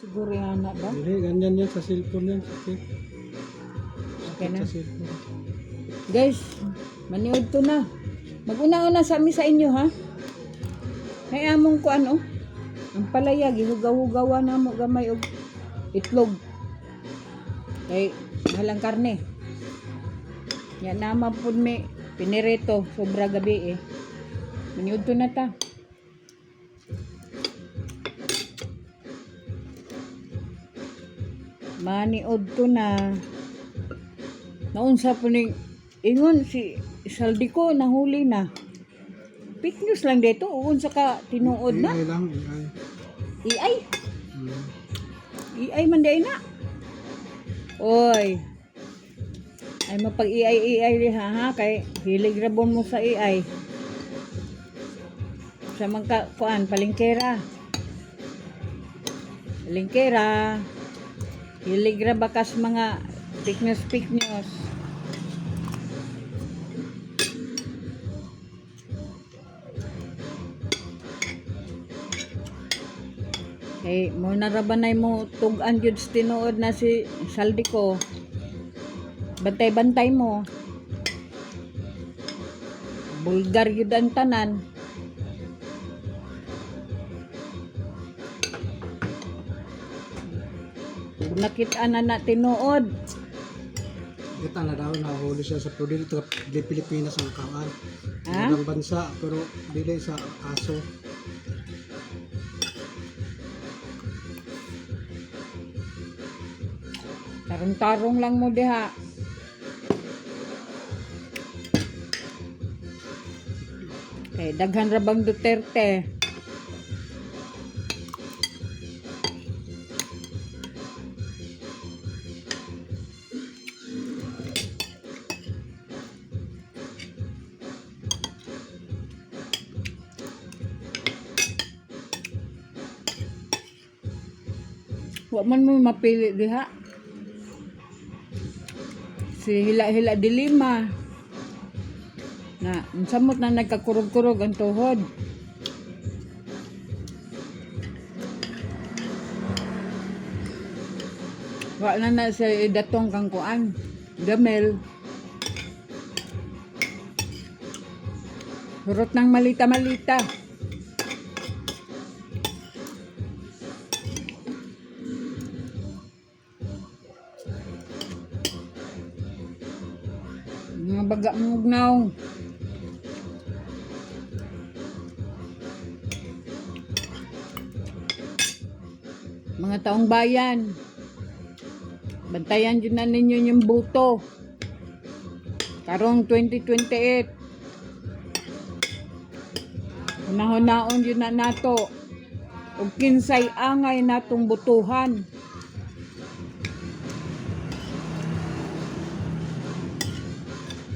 Siguro yan na ba? Hindi, ganyan yan sa cellphone yan. Okay. Okay na. Sa cellphone. Guys, maniod to na. Mag-una-una sa amin sa inyo ha. May among ko ano. Ang palaya, gihugaw-hugawa na mo gamay og itlog. Kay halang karne. Yan naman po may pinirito sobra gabi eh. Maniod to na ta. Maniod to na. Naunsa po ni ingon si Saldi ko nahuli na. Fake news lang dito. Unsa ka tinuod na? AI lang, AI. AI. Hmm. AI man day na. Oy. Ay mapag AI diha ha kay hilig rabon mo sa AI. Sa mga kuan palingkera. Palingkera. Hilig ra bakas mga fake news. Eh, mo narabanay mo tugan jud tinuod na si Saldi ko. Bantay-bantay mo. Bulgar yun ang tanan. Kung nakita na tinuod. Kita na daw, nahuli siya sa dito di Pilipinas ang kawan. Ha? Ibang bansa, pero dili sa aso. Tarong-tarong lang mo diha. Eh, daghan ra bang Duterte? Wa man mo mapili diha. Si Hila-Hila de Lima na samot na nagkakurog-kurog ang tuhod. Wa na sa idatong kang kuan gamel. Hurot ng malita-malita. Mga baga mugnaw. Mga taong bayan. Bantayan dyan na ninyo yung buto. Karong 2028. Hunahon-naon yun na nato. O kinsay angay natong butuhan.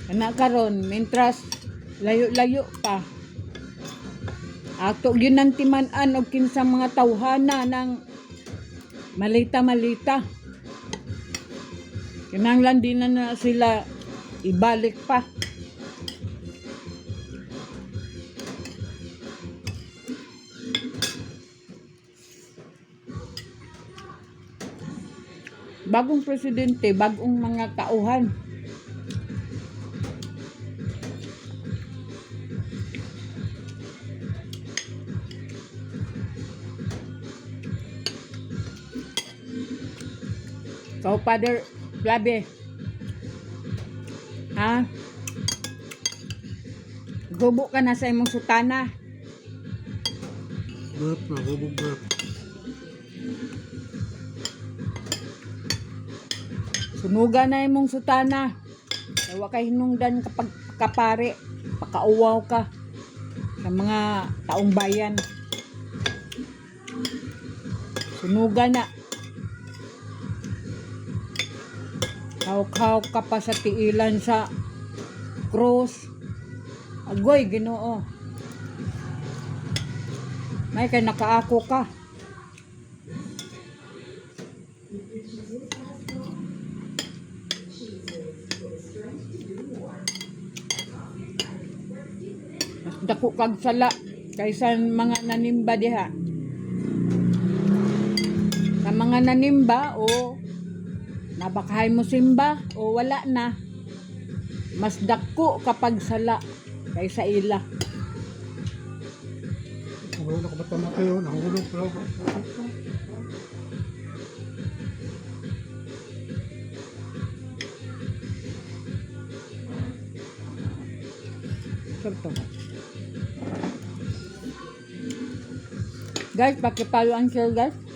Anak karon, mentras layo-layo pa. Ato ginantiman-an og kinsa mga tawhana ng malita-malita. Kinahanglan din na sila ibalik pa. Bagong presidente, bagong mga tauhan. So, Father Flabe. Ha? Gubo ka na sa imong sutana. Burp na, hubog burp. Sunugan na imong sutana. Huwag ka hinungdan kapag kapare. Pakauwaw ka sa mga taong bayan. Sunugan na. Hawk-hawk ka pa sa tiilan sa cross. Agoy, Ginoo. May kay nakaako ka. Mas dako kag sala kaysa mga nanimba diha. Sa mga mga nanimba o nabakahay mo simba o wala na. Mas dako kapag sala kaysa ila. Nahulog ka ba tama kayo? Nahulog pa ako. Sarto. Guys, pakipalo ang share guys.